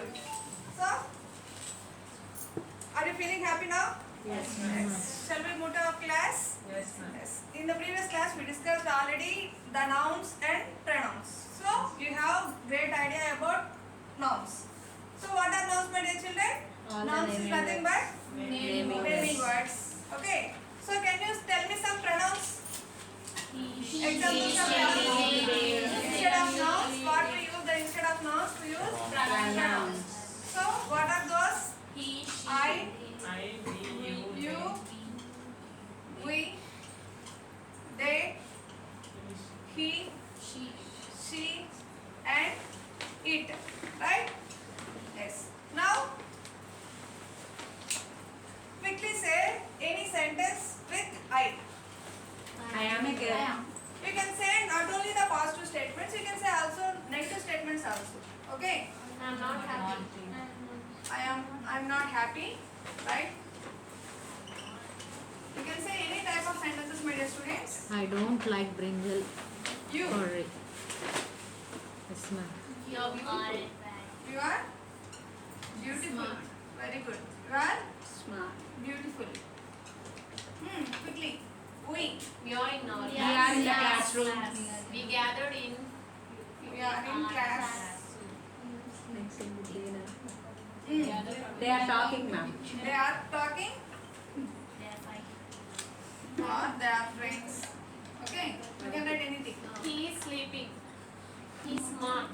good. So, are you feeling happy now? Yes, Yes. Shall we move to our class? Yes, ma'am. Yes. In the previous class, we discussed already the nouns and pronouns. So, you have great idea about nouns. So, what are nouns, my dear children? All the Nouns is naming nothing words. but Naming naming words. words. Okay. So, can you tell me some pronouns? Examples of she, pronouns. they. Instead of nouns, what we use? The instead of nouns, we use pronouns. So, what are those? I, you, we, they, he, she, and it. Right? Yes. Now, quickly say any sentence with I. I am a girl. You can say not only the positive statements, you can say also negative statements also. Okay? I'm not happy. I'm not happy. Right? You can say any type of sentences, my dear students. I don't like brinjal You. curry. Yes, ma'am. You are beautiful. Very good. You are Smart. beautiful. Quickly. We. We are in our We are in the classroom. We gathered in. We are in class. They are talking, ma'am. They are talking or they are friends. Okay? You can write anything. He is sleeping. He's smart.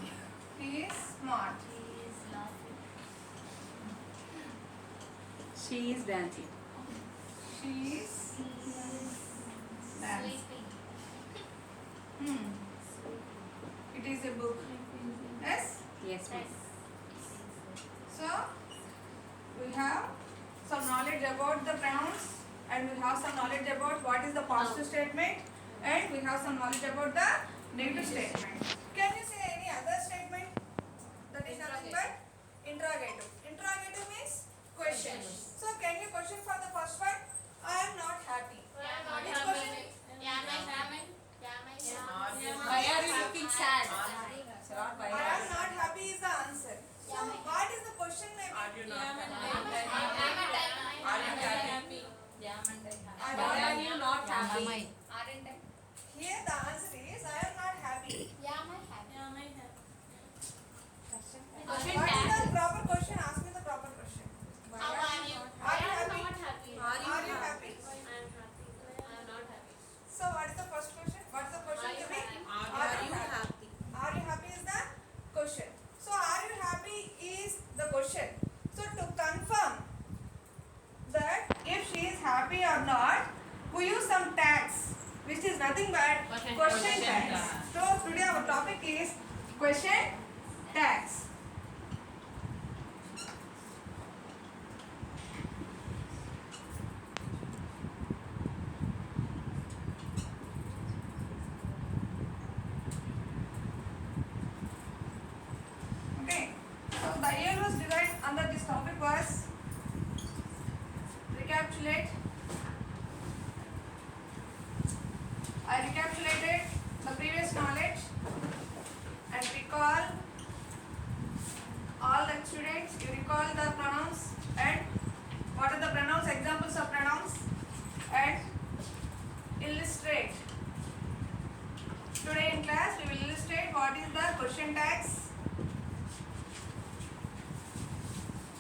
He is smart. She is dancing. She is dancing. It is a book. Yes? Yes, ma'am. So, we have some knowledge about the pronouns and we have some knowledge about what is the positive statement and we have some knowledge about the negative statement. Can you say any other statement that is nothing but interrogative? Interrogative means question. So, can you question for the first one? I am not happy. Which question? Why are you looking sad? I am not happy is the answer. So, what is the question maybe? Why are you not happy? Here the answer is I am not happy. What is the proper question? Ask me the proper question. Why How are you? Are you happy? happy. Are you happy? I am not happy. So what is the first question? What is the question Are you to be? happy? Are you happy? Are you happy is the question. So are you happy is the question. So to confirm that if she is happy or not, we use some tags which is nothing but question tags. So today our topic is question tags. Okay, so the year was divided under this topic was recapitulate. I recapitulated the previous knowledge and recall all the students. You recall the pronouns and what are the pronouns, examples of pronouns and illustrate. Today in class we will illustrate what is the question tags.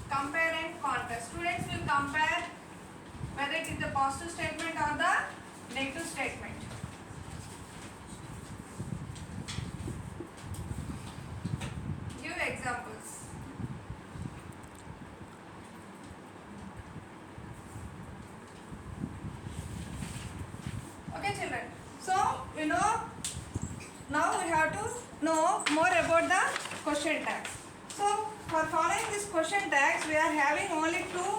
Compare and contrast. Students will compare whether it is the positive statement or the negative statement. Give examples. Okay, children. So we know now we have to know more about the question tags. So for following this question tags, we are having only two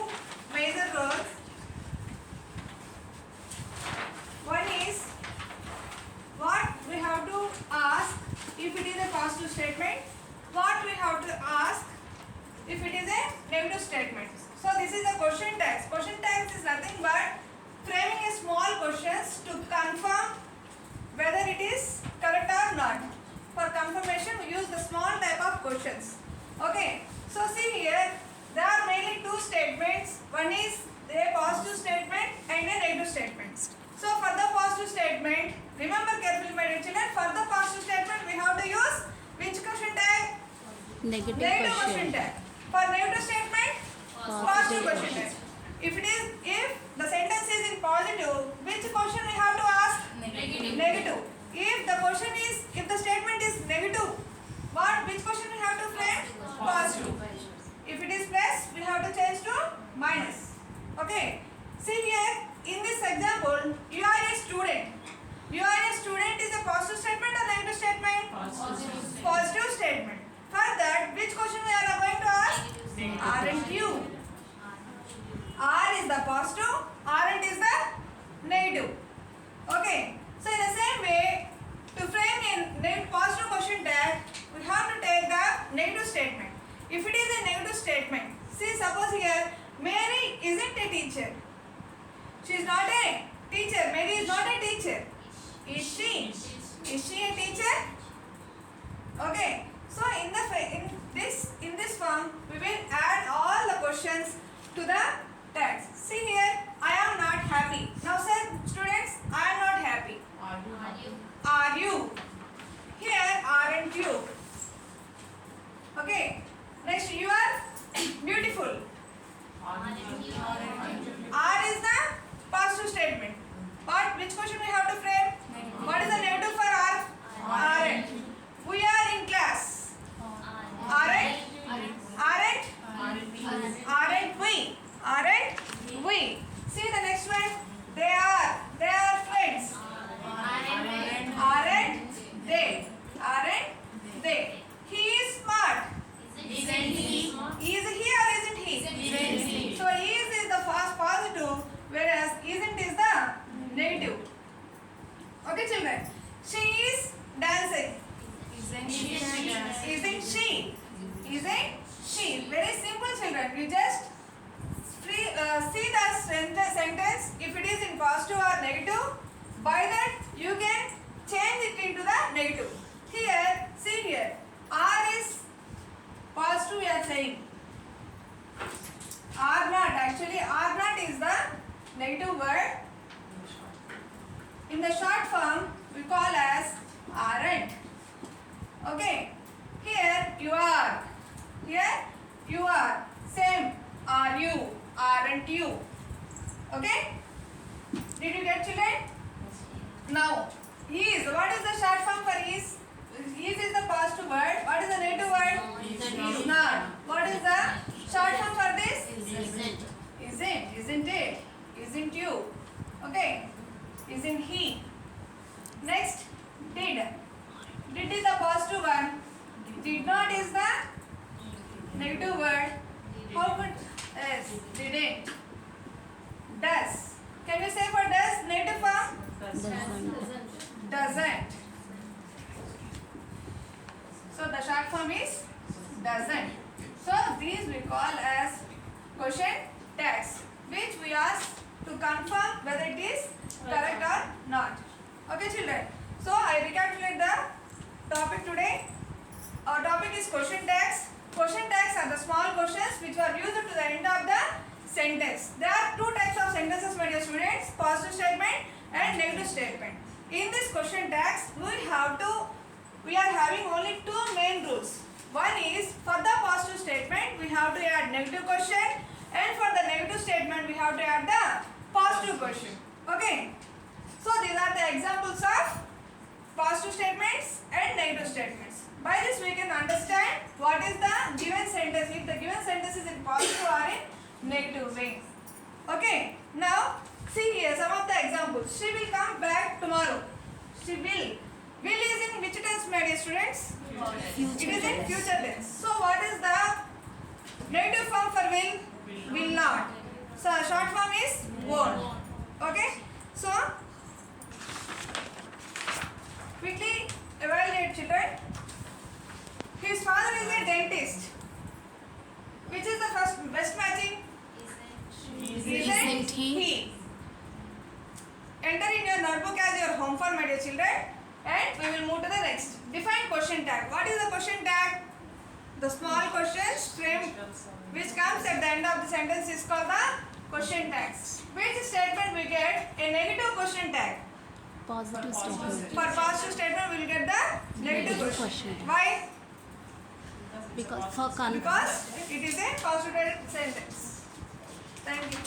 major roles. One is what we have to ask if it is a positive statement, what we have to ask if it is a negative statement. So this is the question tags. Question tags is nothing but framing a small questions to confirm whether it is correct or not. For confirmation we use the small type of questions. Okay. So see One is a positive statement and a negative statement. So for the positive statement, remember carefully my dear children, for the positive statement we have to use which question tag? Negative Negative question question. tag. For negative statement, positive question tag. If the sentence is in positive, which question we have to ask? Negative. If the statement is negative, which question we have to frame? Positive. If it is plus, we have to change to minus. Okay. See here, in this example, you are a student. You are a student is a positive statement or negative statement? Positive statement. For that, which question we are going to ask? Aren't you? R is the positive, aren't is the negative. Okay. So in the same way, to frame in positive question tag, we have to take the negative statement. If it is a negative statement, see suppose here, Mary isn't a teacher. She is not a teacher. Mary is not a teacher. Is she? Is she a teacher? Okay. So in this form, we will add all the questions to the tags. See here, I am not happy. Now say students, I am not happy. Are you? Here, aren't you? Okay. Next, you are beautiful. R is the positive statement. But which question we have to frame? What is the negative for R? Aren't. We are in class. Aren't? Aren't we? Aren't we? See the next one. They are friends. Aren't they? Aren't they? He is smart. Is he or isn't he? So is the first positive, whereas isn't is the negative. Okay, children. She is dancing. Isn't she? Isn't she? Very simple, children. You just see the sentence if it is in positive or negative. By that you can change it into the negative. Here, see here. R is positive we are saying. R not. Actually, R not is the negative word. In the short form, we call as aren't. Okay. Here, you are. Here, you are. Same. Are you? Aren't you? Okay. Did you get, children? Now, is. What is the short form for is? Is the positive word. What is the negative word? Is not. What is the short form for this? Isn't it? Isn't you? Okay. Isn't he? Next, did. Did is the positive one. Did not is the negative word. How could yes, didn't. Does. Can you say for does negative form? Doesn't. So the short form is doesn't. So these we call as question tags, which we ask to confirm whether it is correct or not. Okay, children. So I recapitulate the topic today. Our topic is question tags. Question tags are the small questions which are used to the end of the sentence. There are two types of sentences, my dear students: positive statement and negative statement. In this question tags, we are having only two main rules. One is for the positive statement we have to add negative question, and for the negative statement we have to add the positive question. Okay. So these are the examples of positive statements and negative statements. By this we can understand what is the given sentence, if the given sentence is in positive or in negative way. Okay. Now see here some of the examples. She will come back tomorrow. She will. Will is in which tense, my dear students? It is in future tense. So what is the negative form for will? Will not. So short form is won't. Okay. So quickly evaluate, children. His father is a dentist. Which is the first best matching? Isn't he? Enter in your notebook as your homework, my dear children, and we will move to the next. Define question tag. What is the question tag? The small questions frame which comes at the end of the sentence is called the question tag. Which statement we get a negative question tag? Positive statement. For positive statement we will get the negative question. Why? Because Because it is a constituted sentence. Thank you.